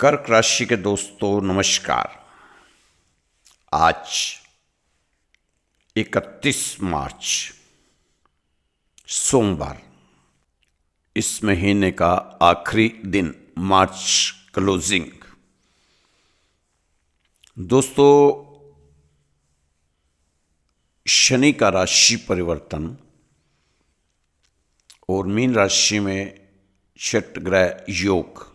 कर्क राशि के दोस्तों नमस्कार। आज 31 मार्च सोमवार, इस महीने का आखिरी दिन, मार्च क्लोजिंग। दोस्तों, शनि का राशि परिवर्तन और मीन राशि में छठ ग्रह योग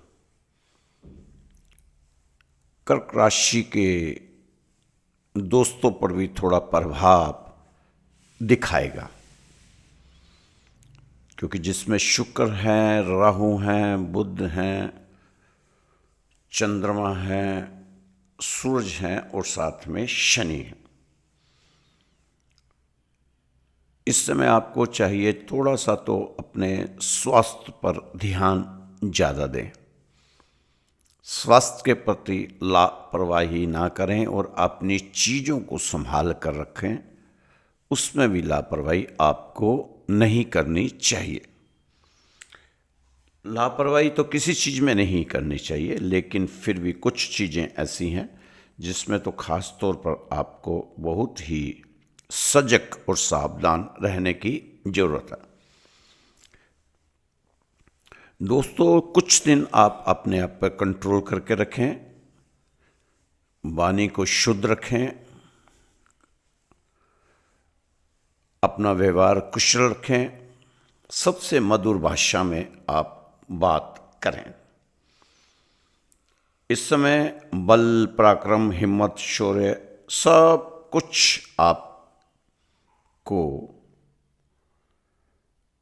कर्क राशि के दोस्तों पर भी थोड़ा प्रभाव दिखाएगा, क्योंकि जिसमें शुक्र हैं, राहु हैं, बुध हैं, चंद्रमा हैं, सूरज हैं और साथ में शनि है। इस समय आपको चाहिए थोड़ा सा तो अपने स्वास्थ्य पर ध्यान ज़्यादा दें, स्वास्थ्य के प्रति लापरवाही ना करें और अपनी चीज़ों को संभाल कर रखें। उसमें भी लापरवाही आपको नहीं करनी चाहिए। लापरवाही तो किसी चीज़ में नहीं करनी चाहिए, लेकिन फिर भी कुछ चीज़ें ऐसी हैं जिसमें तो ख़ास तौर पर आपको बहुत ही सजग और सावधान रहने की ज़रूरत है। दोस्तों, कुछ दिन आप अपने आप पर कंट्रोल करके रखें, वाणी को शुद्ध रखें, अपना व्यवहार कुशल रखें, सबसे मधुर भाषा में आप बात करें। इस समय बल, पराक्रम, हिम्मत, शौर्य सब कुछ आपको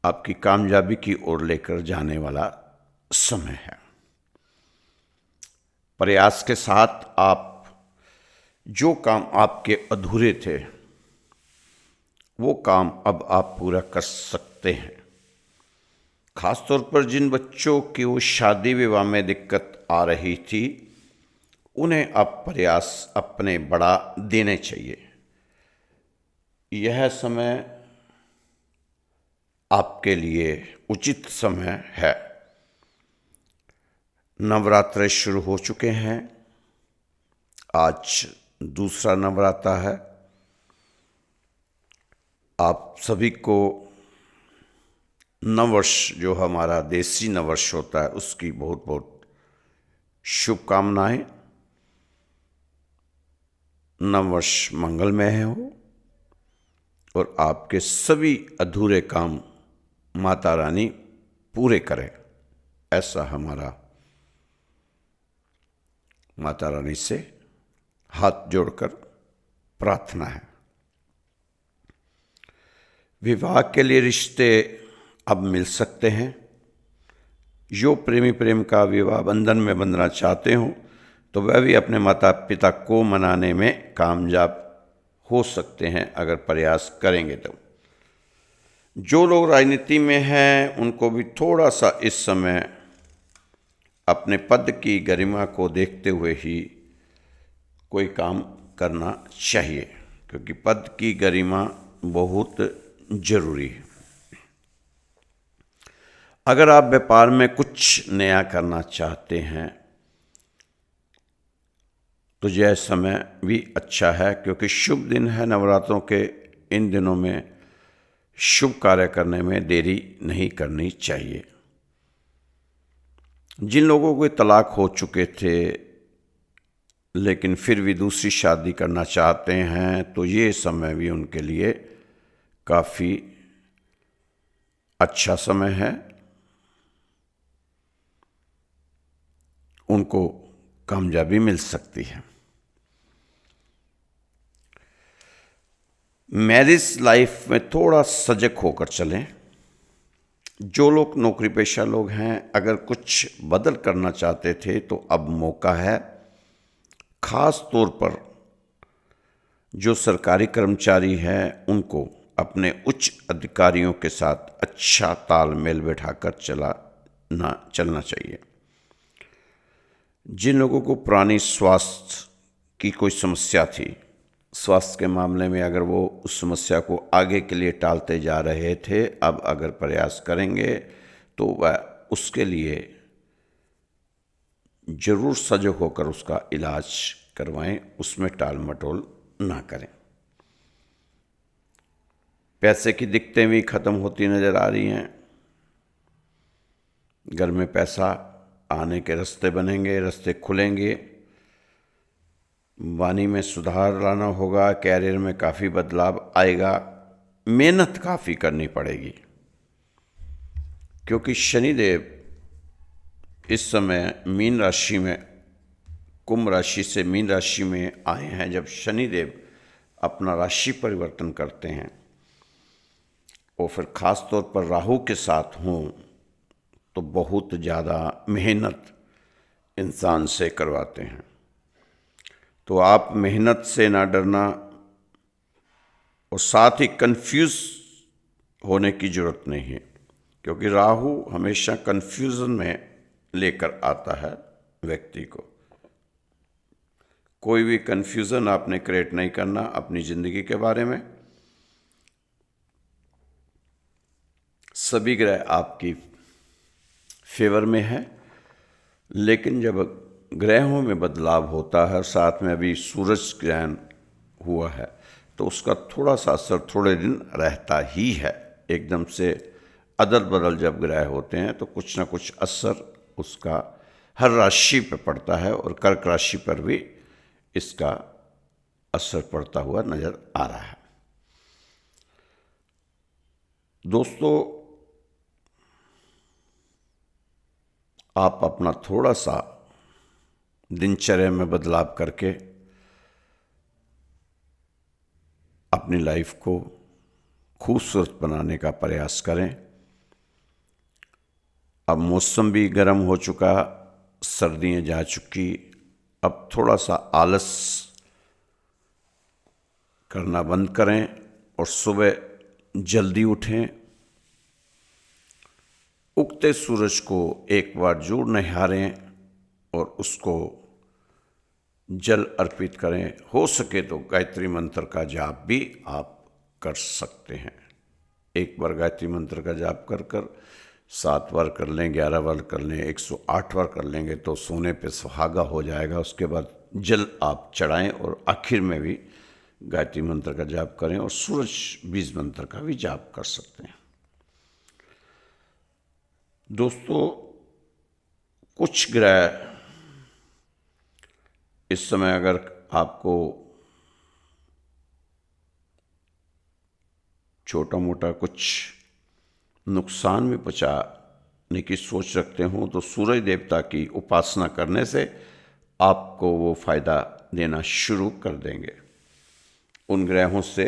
आपकी कामयाबी की ओर लेकर जाने वाला समय है। प्रयास के साथ आप जो काम आपके अधूरे थे वो काम अब आप पूरा कर सकते हैं। खासतौर पर जिन बच्चों की वो शादी विवाह में दिक्कत आ रही थी, उन्हें अब प्रयास अपने बढ़ा देने चाहिए। यह समय आपके लिए उचित समय है। नवरात्र शुरू हो चुके हैं, आज दूसरा नवरात्र है। आप सभी को नववर्ष, जो हमारा देसी नववर्ष होता है, उसकी बहुत बहुत शुभकामनाएं। नववर्ष मंगलमय हो और आपके सभी अधूरे काम माता रानी पूरे करें, ऐसा हमारा माता रानी से हाथ जोड़कर प्रार्थना है। विवाह के लिए रिश्ते अब मिल सकते हैं। जो प्रेमी प्रेम का विवाह बंधन में बंधना चाहते हो तो वह भी अपने माता पिता को मनाने में कामयाब हो सकते हैं, अगर प्रयास करेंगे तो। जो लोग राजनीति में हैं उनको भी थोड़ा सा इस समय अपने पद की गरिमा को देखते हुए ही कोई काम करना चाहिए, क्योंकि पद की गरिमा बहुत जरूरी है। अगर आप व्यापार में कुछ नया करना चाहते हैं तो यह समय भी अच्छा है, क्योंकि शुभ दिन है। नवरात्रों के इन दिनों में शुभ कार्य करने में देरी नहीं करनी चाहिए। जिन लोगों को तलाक हो चुके थे लेकिन फिर भी दूसरी शादी करना चाहते हैं, तो ये समय भी उनके लिए काफ़ी अच्छा समय है। उनको कामयाबी मिल सकती है। मैरिज लाइफ में थोड़ा सजग होकर चलें। जो लोग नौकरी पेशा लोग हैं, अगर कुछ बदल करना चाहते थे तो अब मौका है। खास तौर पर जो सरकारी कर्मचारी हैं उनको अपने उच्च अधिकारियों के साथ अच्छा तालमेल बैठाकर चलना चाहिए। जिन लोगों को पुरानी स्वास्थ्य की कोई समस्या थी, स्वास्थ्य के मामले में अगर वो उस समस्या को आगे के लिए टालते जा रहे थे, अब अगर प्रयास करेंगे तो वह उसके लिए जरूर सजग होकर उसका इलाज करवाएं, उसमें टाल मटोल ना करें। पैसे की दिक्कतें भी खत्म होती नजर आ रही हैं। घर में पैसा आने के रास्ते बनेंगे, रास्ते खुलेंगे। वाणी में सुधार लाना होगा, कैरियर में काफ़ी बदलाव आएगा। मेहनत काफ़ी करनी पड़ेगी, क्योंकि शनिदेव इस समय मीन राशि में, कुंभ राशि से मीन राशि में आए हैं। जब शनिदेव अपना राशि परिवर्तन करते हैं और फिर ख़ास तौर पर राहु के साथ हों तो बहुत ज़्यादा मेहनत इंसान से करवाते हैं। तो आप मेहनत से ना डरना, और साथ ही कंफ्यूज होने की ज़रूरत नहीं है, क्योंकि राहु हमेशा कंफ्यूजन में लेकर आता है व्यक्ति को। कोई भी कंफ्यूजन आपने क्रिएट नहीं करना अपनी ज़िंदगी के बारे में। सभी ग्रह आपकी फेवर में है, लेकिन जब ग्रहों में बदलाव होता है, साथ में अभी सूरज ग्रहण हुआ है, तो उसका थोड़ा सा असर थोड़े दिन रहता ही है। एकदम से अदल बदल जब ग्रह होते हैं तो कुछ ना कुछ असर उसका हर राशि पर पड़ता है, और कर्क राशि पर भी इसका असर पड़ता हुआ नजर आ रहा है। दोस्तों, आप अपना थोड़ा सा दिनचर्या में बदलाव करके अपनी लाइफ को खूबसूरत बनाने का प्रयास करें। अब मौसम भी गर्म हो चुका, सर्दियाँ जा चुकी। अब थोड़ा सा आलस करना बंद करें और सुबह जल्दी उठें। उगते सूरज को एक बार जरूर निहारें और उसको जल अर्पित करें। हो सके तो गायत्री मंत्र का जाप भी आप कर सकते हैं। एक बार गायत्री मंत्र का जाप कर कर 7 बार कर लें, 11 बार कर लें, 108 बार कर लेंगे तो सोने पे सुहागा हो जाएगा। उसके बाद जल आप चढ़ाएं और आखिर में भी गायत्री मंत्र का जाप करें, और सूरज बीज मंत्र का भी जाप कर सकते हैं। दोस्तों, कुछ ग्रह इस समय अगर आपको छोटा मोटा कुछ नुकसान भी पहुंचाने की सोच रखते हो तो सूरज देवता की उपासना करने से आपको वो फायदा देना शुरू कर देंगे। उन ग्रहों से,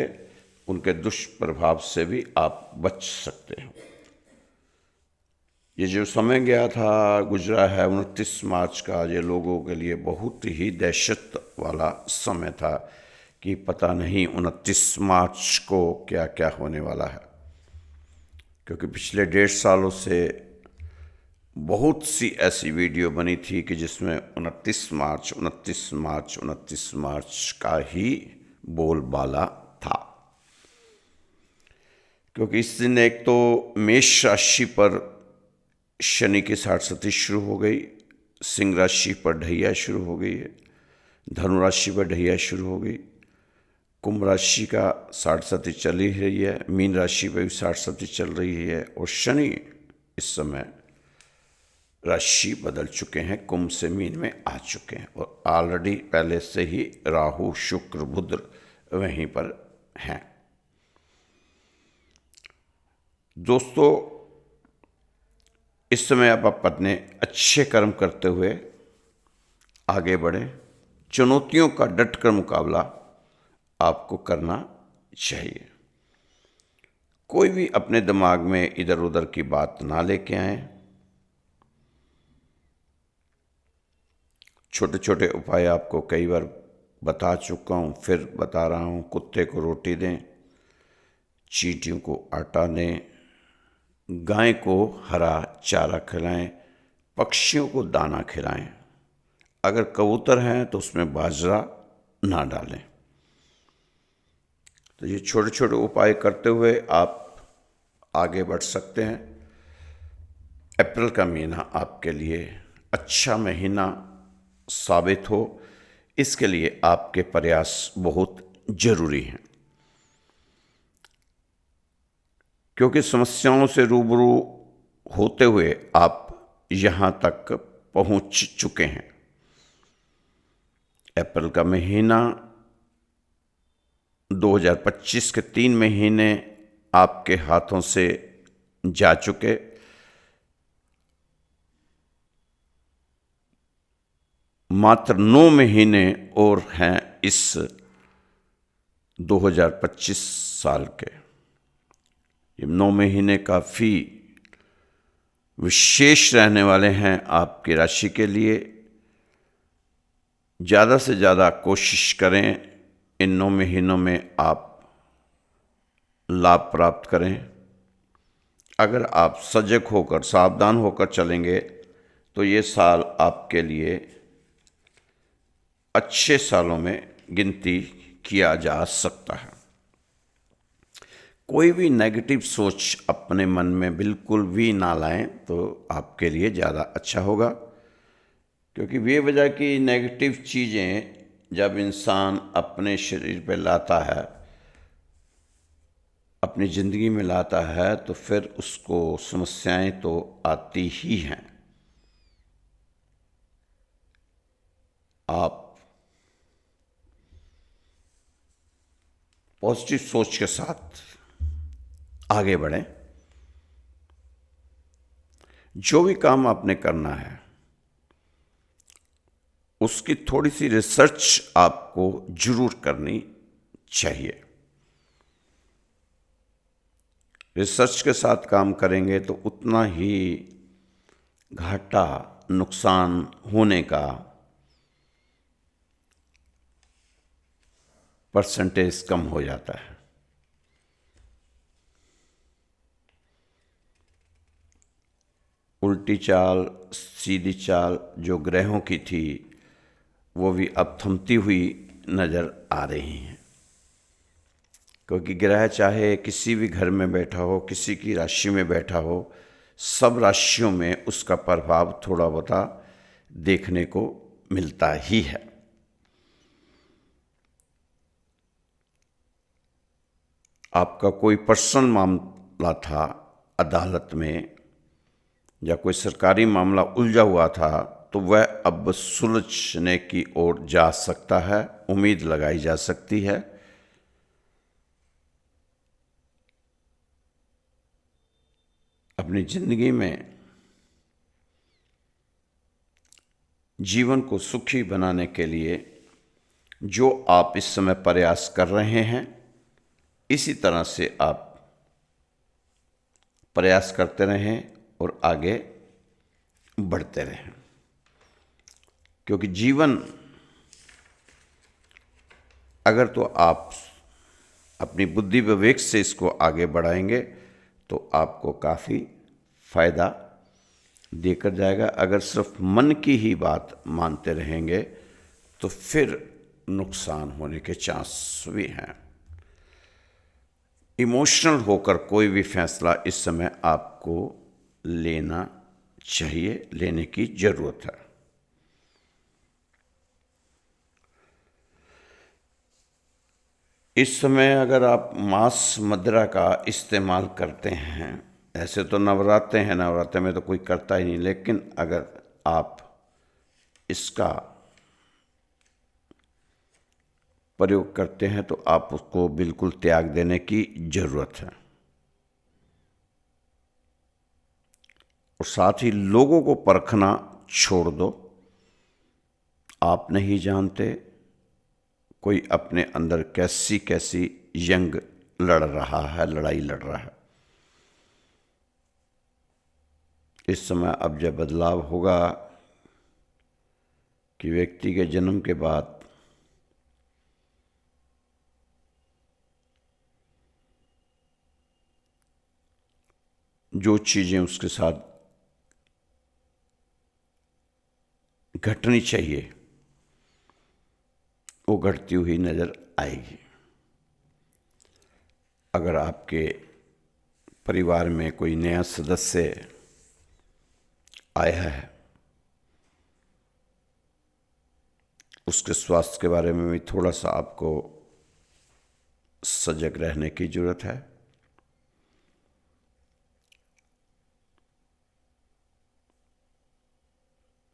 उनके दुष्प्रभाव से भी आप बच सकते हो। ये जो समय गया था, गुजरा है 29 मार्च का, ये लोगों के लिए बहुत ही दहशत वाला समय था कि पता नहीं 29 मार्च को क्या क्या होने वाला है। क्योंकि पिछले 1.5 सालों से बहुत सी ऐसी वीडियो बनी थी कि जिसमें 29 मार्च 29 मार्च 29 मार्च का ही बोलबाला था। क्योंकि इस दिन एक तो मेष राशि पर शनि की 60 शुरू हो गई, सिंह राशि पर ढैया शुरू हो गई है, धनु राशि पर ढैया शुरू हो गई, कुंभ राशि का 60 चल ही रही है, मीन राशि पर भी 60 चल रही है, और शनि इस समय राशि बदल चुके हैं, कुंभ से मीन में आ चुके हैं, और ऑलरेडी पहले से ही राहु शुक्र बुध वहीं पर हैं। दोस्तों, इस समय आप अपने अच्छे कर्म करते हुए आगे बढ़ें। चुनौतियों का डटकर मुकाबला आपको करना चाहिए। कोई भी अपने दिमाग में इधर उधर की बात ना लेके आए। छोटे छोटे उपाय आपको कई बार बता चुका हूँ, फिर बता रहा हूँ। कुत्ते को रोटी दें, चींटियों को आटा दें, गाय को हरा चारा खिलाएं, पक्षियों को दाना खिलाएं। अगर कबूतर हैं तो उसमें बाजरा ना डालें। तो ये छोटे छोटे उपाय करते हुए आप आगे बढ़ सकते हैं। अप्रैल का महीना आपके लिए अच्छा महीना साबित हो, इसके लिए आपके प्रयास बहुत जरूरी हैं। क्योंकि समस्याओं से रूबरू होते हुए आप यहाँ तक पहुँच चुके हैं। अप्रैल का महीना, 2025 के 3 महीने आपके हाथों से जा चुके। मात्र 9 महीने और हैं इस 2025 साल के। ये 9 महीने काफ़ी विशेष रहने वाले हैं आपकी राशि के लिए। ज़्यादा से ज़्यादा कोशिश करें इन 9 महीनों में आप लाभ प्राप्त करें। अगर आप सजग होकर, सावधान होकर चलेंगे तो ये साल आपके लिए अच्छे सालों में गिनती किया जा सकता है। कोई भी नेगेटिव सोच अपने मन में बिल्कुल भी ना लाएं तो आपके लिए ज़्यादा अच्छा होगा। क्योंकि बेवजह की नेगेटिव चीज़ें जब इंसान अपने शरीर पे लाता है, अपनी ज़िंदगी में लाता है, तो फिर उसको समस्याएं तो आती ही हैं। आप पॉजिटिव सोच के साथ आगे बढ़ें। जो भी काम आपने करना है उसकी थोड़ी सी रिसर्च आपको जरूर करनी चाहिए। रिसर्च के साथ काम करेंगे तो उतना ही घाटा, नुकसान होने का परसेंटेज कम हो जाता है। उल्टी चाल, सीधी चाल जो ग्रहों की थी वो भी अब थमती हुई नज़र आ रही हैं। क्योंकि ग्रह चाहे किसी भी घर में बैठा हो, किसी की राशि में बैठा हो, सब राशियों में उसका प्रभाव थोड़ा बहुत देखने को मिलता ही है। आपका कोई पर्सनल मामला था अदालत में या कोई सरकारी मामला उलझा हुआ था, तो वह अब सुलझने की ओर जा सकता है, उम्मीद लगाई जा सकती है। अपनी जिंदगी में जीवन को सुखी बनाने के लिए जो आप इस समय प्रयास कर रहे हैं, इसी तरह से आप प्रयास करते रहें और आगे बढ़ते रहें। क्योंकि जीवन अगर तो आप अपनी बुद्धि विवेक से इसको आगे बढ़ाएंगे तो आपको काफ़ी फायदा देकर जाएगा। अगर सिर्फ मन की ही बात मानते रहेंगे तो फिर नुकसान होने के चांस भी हैं। इमोशनल होकर कोई भी फैसला इस समय आपको लेना चाहिए, लेने की ज़रूरत है। इस समय अगर आप मांस मदिरा का इस्तेमाल करते हैं, ऐसे तो नवरात्रे हैं, नवरात्रे में तो कोई करता ही नहीं, लेकिन अगर आप इसका प्रयोग करते हैं तो आप उसको बिल्कुल त्याग देने की ज़रूरत है। और साथ ही लोगों को परखना छोड़ दो। आप नहीं जानते कोई अपने अंदर कैसी कैसी जंग लड़ रहा है, लड़ाई लड़ रहा है। इस समय अब जब बदलाव होगा कि व्यक्ति के जन्म के बाद जो चीज़ें उसके साथ घटनी चाहिए वो घटती हुई नज़र आएगी। अगर आपके परिवार में कोई नया सदस्य आया है उसके स्वास्थ्य के बारे में भी थोड़ा सा आपको सजग रहने की जरूरत है।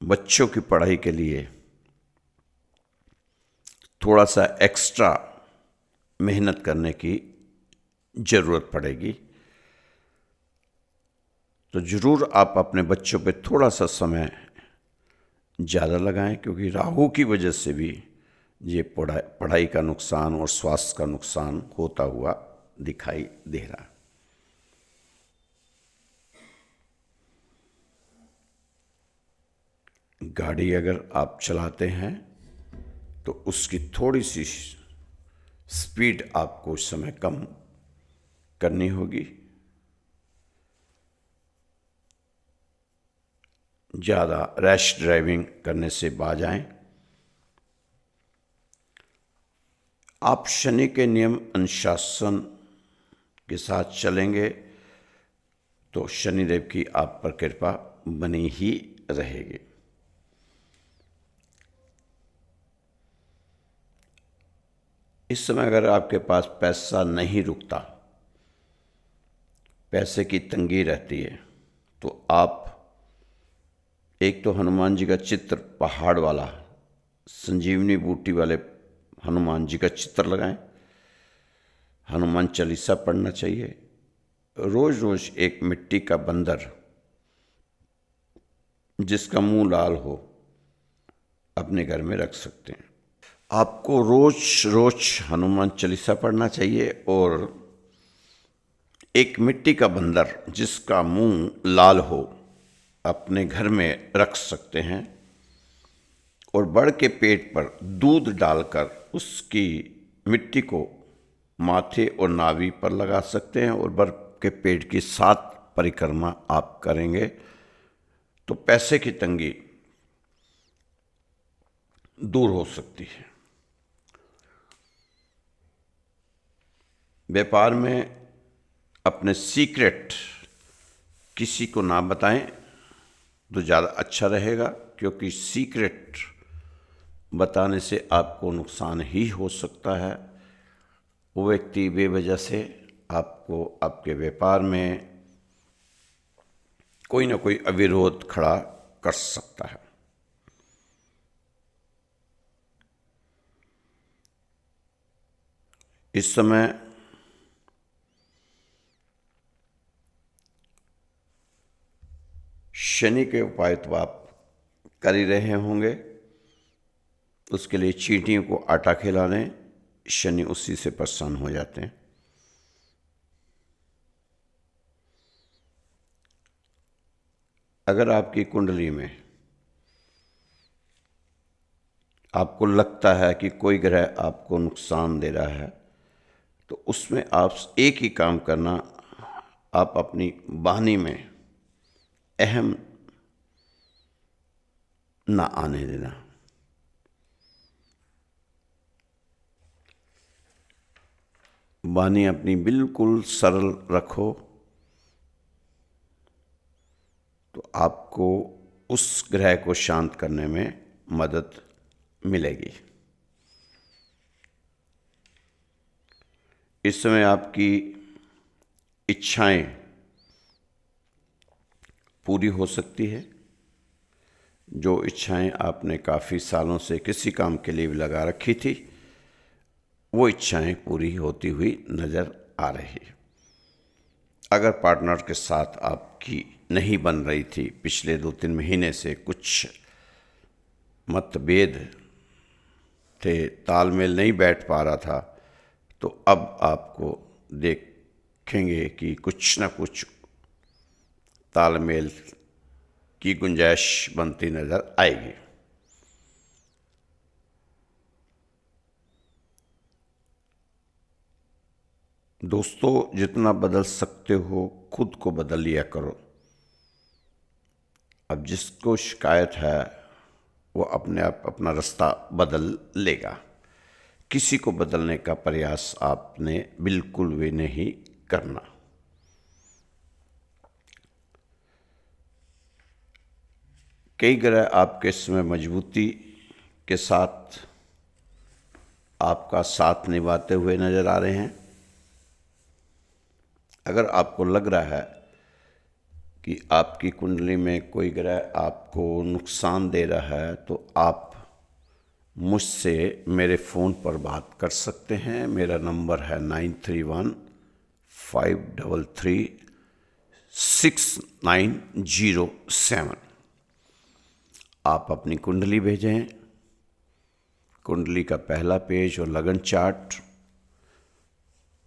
बच्चों की पढ़ाई के लिए थोड़ा सा एक्स्ट्रा मेहनत करने की जरूरत पड़ेगी, तो जरूर आप अपने बच्चों पे थोड़ा सा समय ज़्यादा लगाएं, क्योंकि राहु की वजह से भी ये पढ़ाई का नुकसान और स्वास्थ्य का नुकसान होता हुआ दिखाई दे रहा है। गाड़ी अगर आप चलाते हैं तो उसकी थोड़ी सी स्पीड आपको उस समय कम करनी होगी। ज़्यादा रैश ड्राइविंग करने से बाज आएं। आप शनि के नियम अनुशासन के साथ चलेंगे तो शनिदेव की आप पर कृपा बनी ही रहेगी। इस समय अगर आपके पास पैसा नहीं रुकता, पैसे की तंगी रहती है, तो आप एक तो हनुमान जी का चित्र पहाड़ वाला, संजीवनी बूटी वाले हनुमान जी का चित्र लगाएं। हनुमान चालीसा पढ़ना चाहिए। रोज रोज एक मिट्टी का बंदर जिसका मुंह लाल हो अपने घर में रख सकते हैं। आपको रोज रोज हनुमान चालीसा पढ़ना चाहिए और एक मिट्टी का बंदर जिसका मुंह लाल हो अपने घर में रख सकते हैं और बड़ के पेट पर दूध डालकर उसकी मिट्टी को माथे और नाभि पर लगा सकते हैं और बड़ के पेट की 7 परिक्रमा आप करेंगे तो पैसे की तंगी दूर हो सकती है। व्यापार में अपने सीक्रेट किसी को ना बताएं तो ज़्यादा अच्छा रहेगा, क्योंकि सीक्रेट बताने से आपको नुकसान ही हो सकता है। वो व्यक्ति बेवजह से आपको आपके व्यापार में कोई ना कोई अविरोध खड़ा कर सकता है। इस समय शनि के उपाय तो आप कर ही रहे होंगे। उसके लिए चींटियों को आटा खिला दें, शनि उसी से प्रसन्न हो जाते हैं। अगर आपकी कुंडली में आपको लगता है कि कोई ग्रह आपको नुकसान दे रहा है, तो उसमें आप एक ही काम करना, आप अपनी वाणी में अहम ना आने देना। वाणी अपनी बिल्कुल सरल रखो तो आपको उस ग्रह को शांत करने में मदद मिलेगी। इस समय आपकी इच्छाएं पूरी हो सकती है। जो इच्छाएं आपने काफ़ी सालों से किसी काम के लिए भी लगा रखी थी, वो इच्छाएं पूरी होती हुई नज़र आ रही है। अगर पार्टनर के साथ आपकी नहीं बन रही थी, पिछले 2-3 महीने से कुछ मतभेद थे, तालमेल नहीं बैठ पा रहा था, तो अब आपको देखेंगे कि कुछ ना कुछ तालमेल की गुंजाइश बनती नज़र आएगी। दोस्तों, जितना बदल सकते हो खुद को बदल लिया करो। अब जिसको शिकायत है वो अपने आप अपना रास्ता बदल लेगा। किसी को बदलने का प्रयास आपने बिल्कुल भी नहीं करना। कई ग्रह आपके समय मजबूती के साथ आपका साथ निभाते हुए नजर आ रहे हैं। अगर आपको लग रहा है कि आपकी कुंडली में कोई ग्रह आपको नुकसान दे रहा है तो आप मुझसे मेरे फ़ोन पर बात कर सकते हैं। मेरा नंबर है 9315336907। आप अपनी कुंडली भेजें, कुंडली का पहला पेज और लगन चार्ट।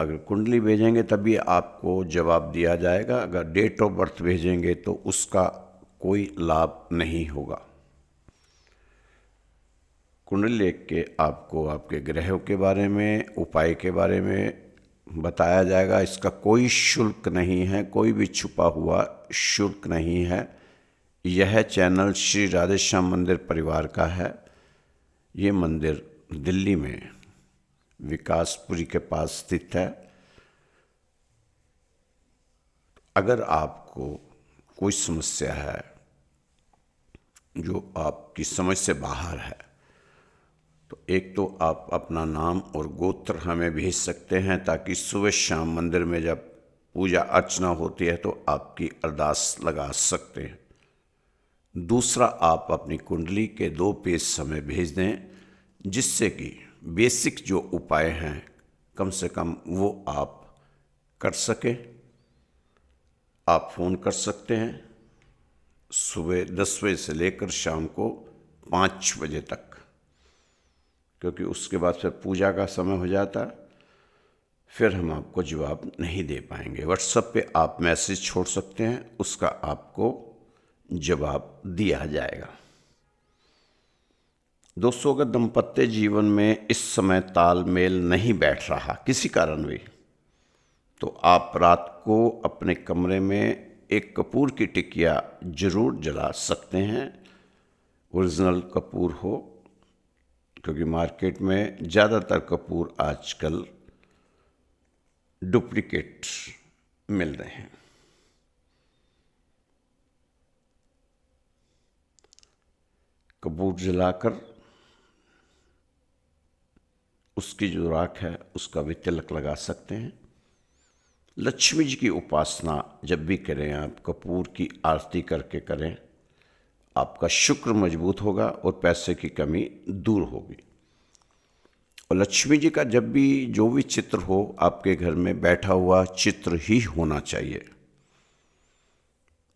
अगर कुंडली भेजेंगे तभी आपको जवाब दिया जाएगा। अगर डेट ऑफ बर्थ भेजेंगे तो उसका कोई लाभ नहीं होगा। कुंडली लिख के आपको आपके ग्रहों के बारे में, उपाय के बारे में बताया जाएगा। इसका कोई शुल्क नहीं है, कोई भी छुपा हुआ शुल्क नहीं है। यह चैनल श्री राधेश्याम मंदिर परिवार का है। ये मंदिर दिल्ली में विकासपुरी के पास स्थित है। अगर आपको कोई समस्या है जो आपकी समझ से बाहर है तो एक तो आप अपना नाम और गोत्र हमें भेज सकते हैं, ताकि सुबह शाम मंदिर में जब पूजा अर्चना होती है तो आपकी अरदास लगा सकते हैं। दूसरा, आप अपनी कुंडली के 2 पेज हमें भेज दें, जिससे कि बेसिक जो उपाय हैं कम से कम वो आप कर सकें। आप फ़ोन कर सकते हैं सुबह 10 बजे से लेकर शाम को 5 बजे तक, क्योंकि उसके बाद फिर पूजा का समय हो जाता है, फिर हम आपको जवाब नहीं दे पाएंगे। व्हाट्सएप पे आप मैसेज छोड़ सकते हैं, उसका आपको जवाब दिया जाएगा। दोस्तों, अगर दाम्पत्य जीवन में इस समय तालमेल नहीं बैठ रहा किसी कारण भी, तो आप रात को अपने कमरे में एक कपूर की टिकिया जरूर जला सकते हैं। ओरिजिनल कपूर हो, क्योंकि मार्केट में ज़्यादातर कपूर आजकल डुप्लीकेट मिल रहे हैं। कपूर जलाकर उसकी जो राख है उसका भी तिलक लगा सकते हैं। लक्ष्मी जी की उपासना जब भी करें आप कपूर की आरती करके करें, आपका शुक्र मजबूत होगा और पैसे की कमी दूर होगी। और लक्ष्मी जी का जब भी जो भी चित्र हो आपके घर में बैठा हुआ चित्र ही होना चाहिए।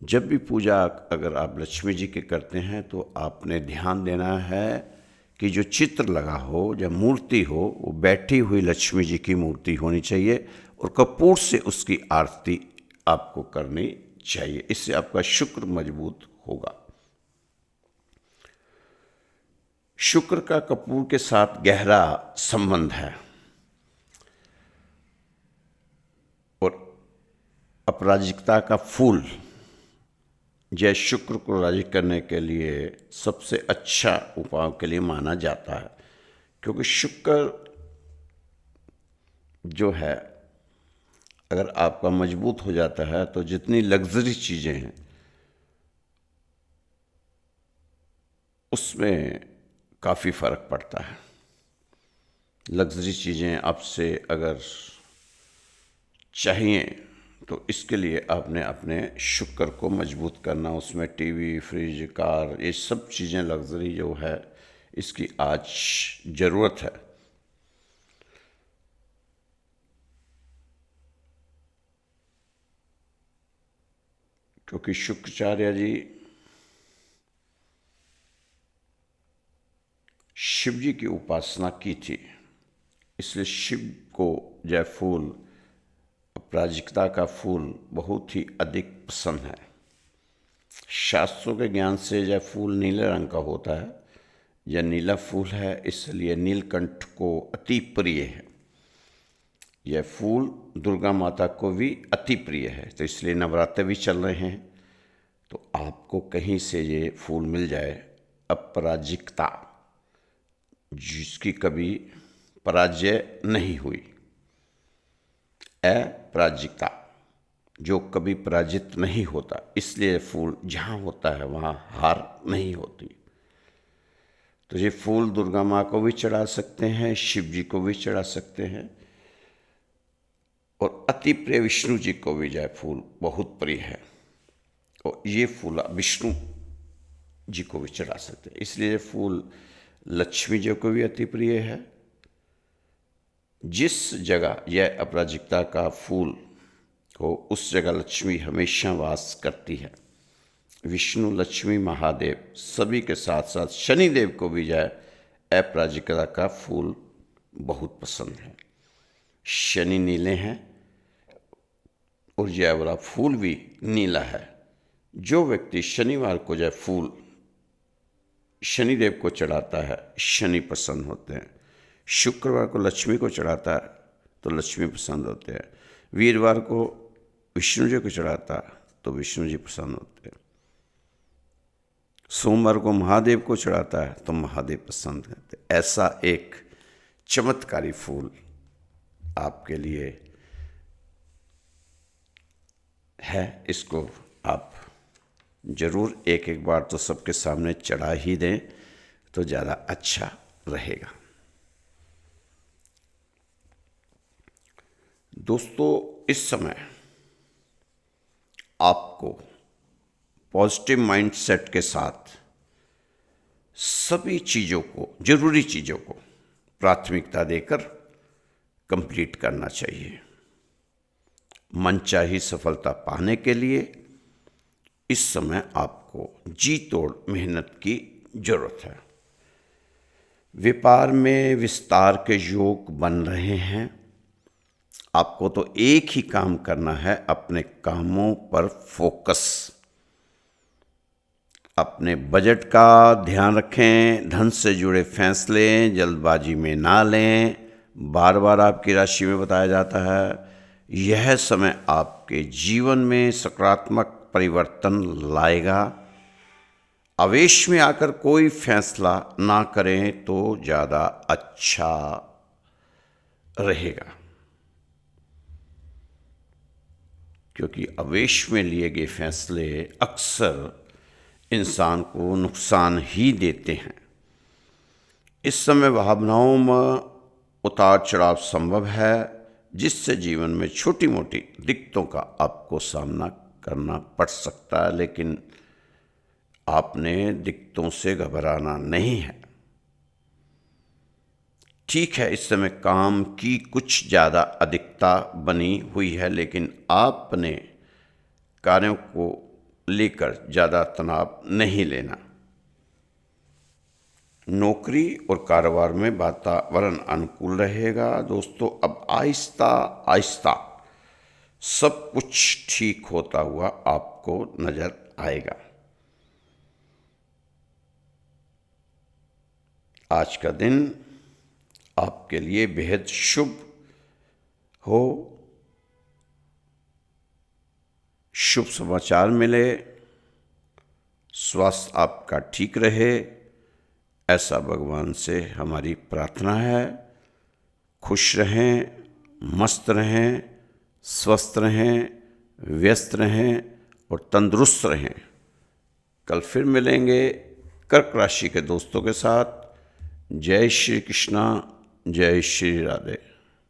जब भी पूजा अगर आप लक्ष्मी जी के करते हैं तो आपने ध्यान देना है कि जो चित्र लगा हो या मूर्ति हो वो बैठी हुई लक्ष्मी जी की मूर्ति होनी चाहिए और कपूर से उसकी आरती आपको करनी चाहिए। इससे आपका शुक्र मजबूत होगा। शुक्र का कपूर के साथ गहरा संबंध है और अपराजिकता का फूल जय शुक्र को राजी करने के लिए सबसे अच्छा उपाय के लिए माना जाता है, क्योंकि शुक्र जो है अगर आपका मजबूत हो जाता है तो जितनी लग्जरी चीज़ें हैं उसमें काफ़ी फ़र्क पड़ता है। लग्जरी चीज़ें आपसे अगर चाहिए तो इसके लिए आपने अपने शुक्र को मजबूत करना। उसमें टीवी, फ्रिज, कार, ये सब चीज़ें लग्जरी जो है इसकी आज ज़रूरत है। क्योंकि शुक्राचार्य जी शिव जी की उपासना की थी, इसलिए शिव को जय फूल, अपराजिकता का फूल बहुत ही अधिक पसंद है। शास्त्रों के ज्ञान से यह फूल नीले रंग का होता है। यह नीला फूल है, इसलिए नीलकंठ को अति प्रिय है। यह फूल दुर्गा माता को भी अति प्रिय है, तो इसलिए नवरात्र भी चल रहे हैं। तो आपको कहीं से ये फूल मिल जाए, अपराजिकता जिसकी कभी पराजय नहीं हुई, अपराजिकता जो कभी पराजित नहीं होता, इसलिए फूल जहाँ होता है वहाँ हार नहीं होती। तो ये फूल दुर्गा माँ को भी चढ़ा सकते हैं, शिव जी को भी चढ़ा सकते हैं, और अति प्रिय विष्णु जी को भी यह फूल बहुत प्रिय है, और ये फूल विष्णु जी को भी चढ़ा सकते हैं। इसलिए फूल लक्ष्मी जी को भी अति प्रिय है। जिस जगह यह अपराजिता का फूल हो उस जगह लक्ष्मी हमेशा वास करती है। विष्णु, लक्ष्मी, महादेव सभी के साथ साथ शनिदेव को भी यह अपराजिता का फूल बहुत पसंद है। शनि नीले हैं और यह वाला फूल भी नीला है। जो व्यक्ति शनिवार को यह फूल शनिदेव को चढ़ाता है, शनि प्रसन्न होते हैं। शुक्रवार को लक्ष्मी को चढ़ाता है तो लक्ष्मी प्रसन्न होते हैं। वीरवार को विष्णु जी को चढ़ाता है तो विष्णु जी प्रसन्न होते हैं। सोमवार को महादेव को चढ़ाता है तो महादेव प्रसन्न होते हैं। ऐसा एक चमत्कारी फूल आपके लिए है। इसको आप जरूर एक एक बार तो सबके सामने चढ़ा ही दें तो ज़्यादा अच्छा रहेगा। दोस्तों, इस समय आपको पॉजिटिव माइंडसेट के साथ सभी चीज़ों को, जरूरी चीज़ों को प्राथमिकता देकर कंप्लीट करना चाहिए। मनचाही सफलता पाने के लिए इस समय आपको जी तोड़ मेहनत की जरूरत है। व्यापार में विस्तार के योग बन रहे हैं। आपको तो एक ही काम करना है, अपने कामों पर फोकस। अपने बजट का ध्यान रखें, धन से जुड़े फैसले जल्दबाजी में ना लें। बार बार आपकी राशि में बताया जाता है, यह समय आपके जीवन में सकारात्मक परिवर्तन लाएगा। आवेश में आकर कोई फैसला ना करें तो ज़्यादा अच्छा रहेगा, क्योंकि आवेश में लिए गए फैसले अक्सर इंसान को नुकसान ही देते हैं। इस समय भावनाओं में उतार चढ़ाव संभव है, जिससे जीवन में छोटी मोटी दिक्कतों का आपको सामना करना पड़ सकता है, लेकिन आपने दिक्कतों से घबराना नहीं है। ठीक है, इस समय काम की कुछ ज़्यादा अधिकता बनी हुई है, लेकिन आपने कार्यों को लेकर ज़्यादा तनाव नहीं लेना। नौकरी और कारोबार में वातावरण अनुकूल रहेगा। दोस्तों, अब आहिस्ता आहिस्ता सब कुछ ठीक होता हुआ आपको नजर आएगा। आज का दिन आपके लिए बेहद शुभ हो। शुभ समाचार मिले, स्वास्थ्य आपका ठीक रहे, ऐसा भगवान से हमारी प्रार्थना है। खुश रहें, मस्त रहें, स्वस्थ रहें, व्यस्त रहें और तंदुरुस्त रहें। कल फिर मिलेंगे कर्क राशि के दोस्तों के साथ। जय श्री कृष्णा, जय श्री राधे।